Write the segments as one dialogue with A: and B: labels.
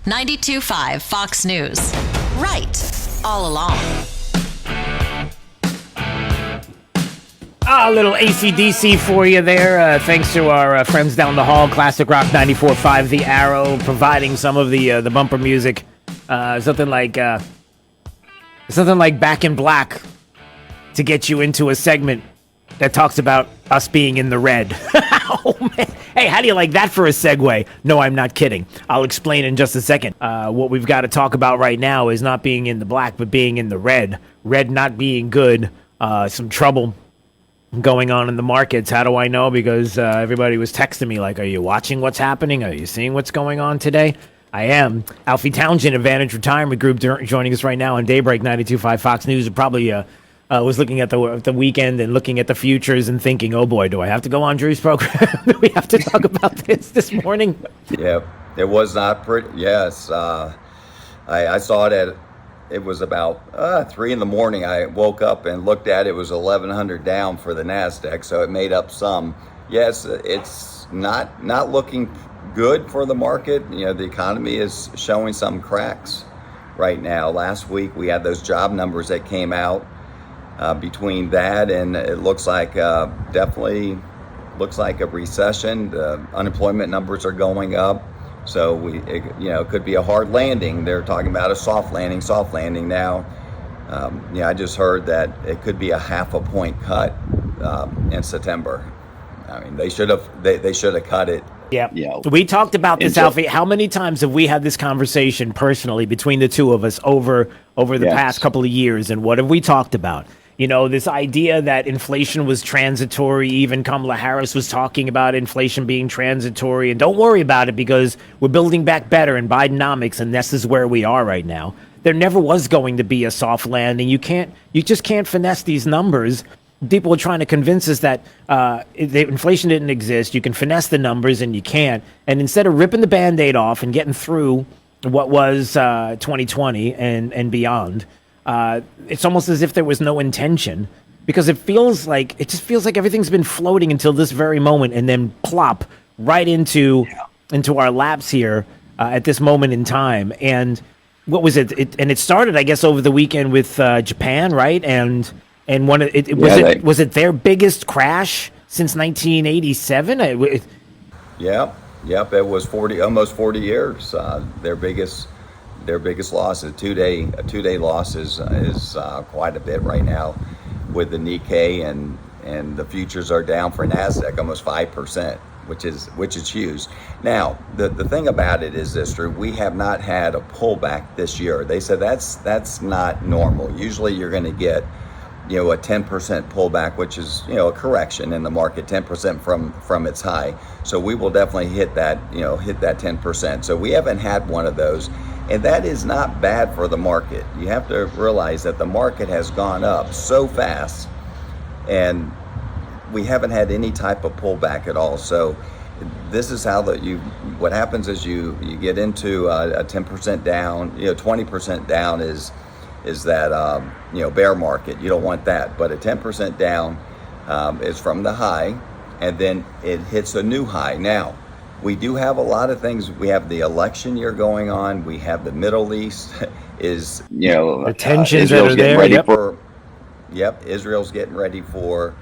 A: 92.5 Fox News. Right all along.
B: A little AC/DC for you there. Thanks to our friends down the hall, Classic Rock 94.5 The Arrow, providing some of the bumper music. Something like Back in Black to get you into a segment that talks about us being in the red. Oh, man. Hey, how do you like that for a segue? No, I'm not kidding. I'll explain in just a second. What we've got to talk about right now is not being in the black, but being in the red. Red not being good. Some trouble going on in the markets. How do I know? Because everybody was texting me like, are you watching what's happening? Are you seeing what's going on today? I am. Alfie Tounjian, Advantage Retirement Group, joining us right now on Daybreak 92.5 Fox News. Probably was looking at the weekend and looking at the futures and thinking, oh boy, do I have to go on Drew's program? Do we have to talk about this morning?
C: Yeah, it was not pretty. Yes, I saw it it was about 3 in the morning. I woke up and looked at it. It was 1,100 down for the NASDAQ, so it made up some. Yes, it's not looking good for the market. You know, the economy is showing some cracks right now. Last week we had those job numbers that came out. Between that and it looks like definitely looks like a recession. The unemployment numbers are going up. So it could be a hard landing. They're talking about a soft landing now. I just heard that it could be a 0.5 point cut in September. I mean, they should have cut it.
B: Yeah. We talked about this, Alfie. How many times have we had this conversation personally between the two of us over the past couple of years? And what have we talked about? You know, this idea that inflation was transitory. Even Kamala Harris was talking about inflation being transitory. And don't worry about it because we're building back better in Bidenomics, and this is where we are right now. There never was going to be a soft landing. You just can't finesse these numbers. People are trying to convince us that inflation didn't exist. You can finesse the numbers, and you can't. And instead of ripping the Band-Aid off and getting through what was 2020 and beyond, it's almost as if there was no intention, because it just feels like everything's been floating until this very moment, and then plop right into our laps here at this moment in time. And what was it? It started, I guess, over the weekend with Japan, right? And was it their biggest crash since 1987?
C: Yep. It was almost 40 years. Their biggest loss, a two-day loss is quite a bit right now, with the Nikkei and the futures are down for NASDAQ almost 5%, which is huge. Now the thing about it is this, Drew, we have not had a pullback this year. They said that's not normal. Usually you're going to get a 10% pullback, which is a correction in the market, 10% from its high. So we will definitely hit that 10%. So we haven't had one of those. And that is not bad for the market. You have to realize that the market has gone up so fast, and we haven't had any type of pullback at all. So this is how what happens is you get into a 10% down, 20% down is that bear market. You don't want that. But a 10% down is from the high, and then it hits a new high. Now, we do have a lot of things. We have the election year going on. We have the Middle East is,
B: the tensions
C: Israel's
B: that are there.
C: Israel's getting ready for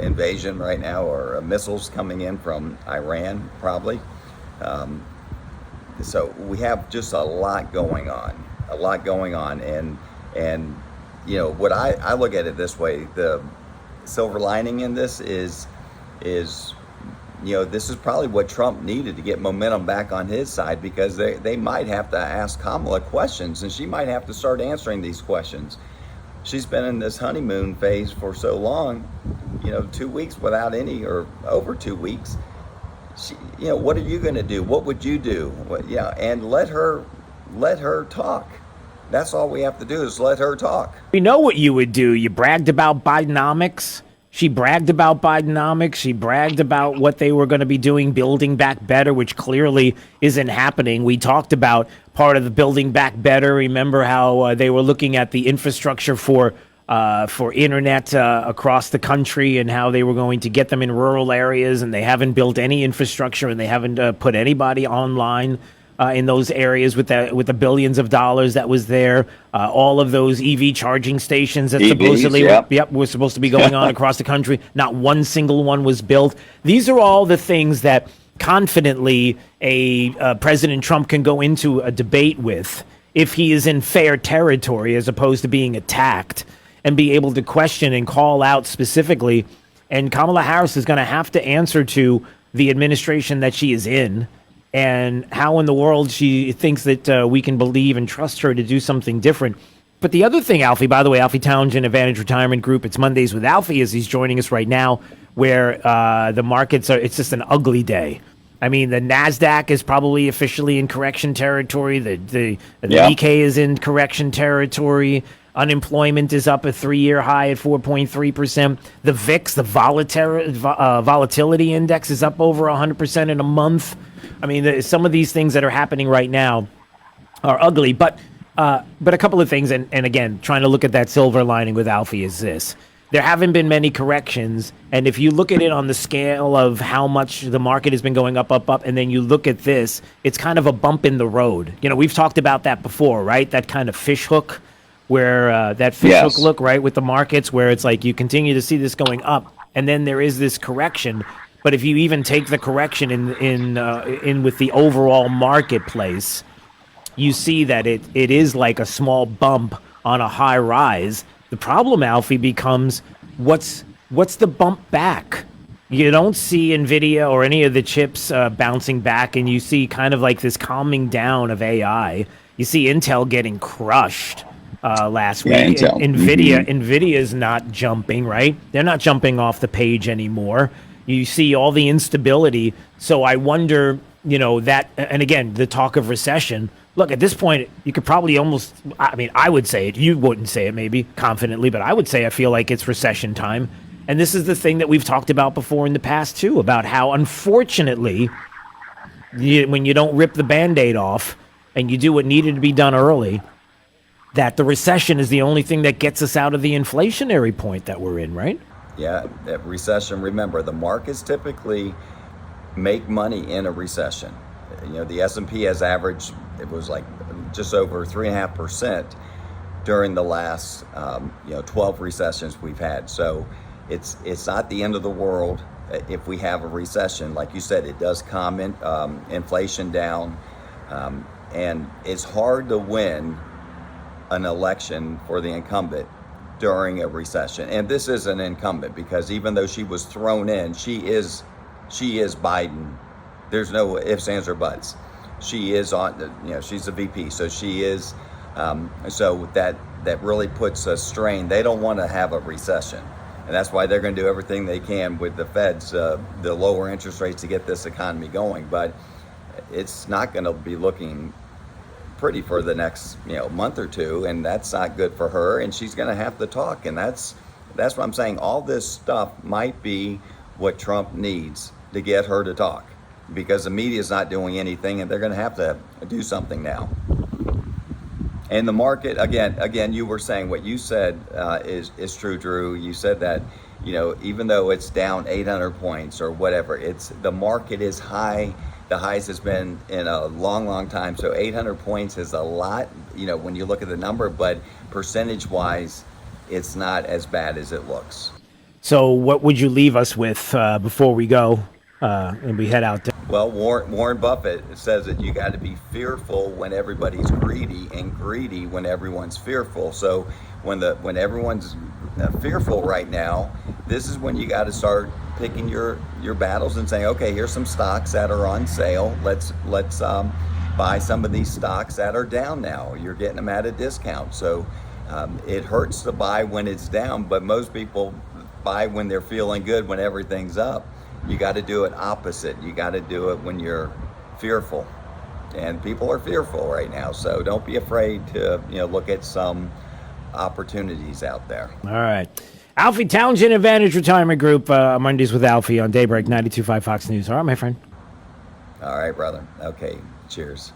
C: invasion right now, or missiles coming in from Iran probably. So we have just a lot going on, and what I look at it this way: the silver lining in this is this is probably what Trump needed to get momentum back on his side, because they might have to ask Kamala questions, and she might have to start answering these questions. She's been in this honeymoon phase for so long, 2 weeks without any, or over 2 weeks. What are you going to do? What would you do? And let her talk. That's all we have to do, is let her talk.
B: We know what you would do. You bragged about Bidenomics. She bragged about Bidenomics. She bragged about what they were going to be doing, building back better, which clearly isn't happening. We talked about part of the building back better. Remember how they were looking at the infrastructure for internet across the country, and how they were going to get them in rural areas, and they haven't built any infrastructure, and they haven't put anybody online in those areas with the billions of dollars that was there. All of those EV charging stations that supposedly were supposed to be going on across the country. Not one single one was built. These are all the things that confidently a President Trump can go into a debate with if he is in fair territory as opposed to being attacked, and be able to question and call out specifically. And Kamala Harris is going to have to answer to the administration that she is in, and how in the world she thinks that we can believe and trust her to do something different. But the other thing, Alfie, by the way, Alfie Tounjian, Advantage Retirement Group, it's Mondays with Alfie as he's joining us right now, where the markets are, it's just an ugly day. I mean, the NASDAQ is probably officially in correction territory. The Nikkei is in correction territory. Unemployment is up a 3-year high at 4.3%. The VIX, the volatility index, is up over 100% in a month. I mean, some of these things that are happening right now are ugly. But a couple of things, and again, trying to look at that silver lining with Alfie is this. There haven't been many corrections, and if you look at it on the scale of how much the market has been going up, and then you look at this, it's kind of a bump in the road. You know, we've talked about that before, right? That kind of fish hook, where that fish hook look, right, with the markets, where it's like you continue to see this going up, and then there is this correction. But if you even take the correction in with the overall marketplace, you see that it is like a small bump on a high rise. The problem, Alfie, becomes what's the bump back? You don't see NVIDIA or any of the chips bouncing back, and you see kind of like this calming down of AI. You see Intel getting crushed last week. NVIDIA is not jumping, right? They're not jumping off the page anymore. You see all the instability. So I wonder, that, and again, the talk of recession. Look, at this point, you could probably almost, I would say it. You wouldn't say it maybe confidently, but I would say I feel like it's recession time. And this is the thing that we've talked about before in the past, too, about how, unfortunately, when you don't rip the Band-Aid off and you do what needed to be done early, that the recession is the only thing that gets us out of the inflationary point that we're in, right?
C: Yeah, that recession, remember, the markets typically make money in a recession. The S&P has averaged, it was like just over 3.5% during the last 12 recessions we've had. So it's not the end of the world if we have a recession. Like you said, it does calm inflation down, and it's hard to win an election for the incumbent during a recession. And this is an incumbent, because even though she was thrown in, she is Biden. There's no ifs, ands, or buts. She is on, she's a VP, so she is. So that really puts a strain. They don't want to have a recession, and that's why they're going to do everything they can with the Feds, the lower interest rates, to get this economy going. But it's not going to be looking pretty for the next month or two, and that's not good for her. And she's going to have to talk, and that's what I'm saying. All this stuff might be what Trump needs to get her to talk, because the media is not doing anything, and they're going to have to do something now. And the market, again, you were saying what you said is true, Drew. You said that, even though it's down 800 points or whatever, the market is high. The highest has been in a long, long time. So 800 points is a lot, when you look at the number, but percentage-wise, it's not as bad as it looks.
B: So what would you leave us with before we go and we head out there?
C: Well, Warren Buffett says that you got to be fearful when everybody's greedy, and greedy when everyone's fearful. So when everyone's fearful right now, this is when you got to start picking your battles and saying, okay, here's some stocks that are on sale. Let's buy some of these stocks that are down now. You're getting them at a discount. So it hurts to buy when it's down, but most people buy when they're feeling good, when everything's up. You got to do it opposite. You got to do it when you're fearful, and people are fearful right now. So don't be afraid to look at some opportunities out there.
B: All right. Alfie Tounjian, Advantage Retirement Group, Mondays with Alfie on Daybreak 92.5 Fox News. All right, my friend.
C: All right, brother. Okay, cheers.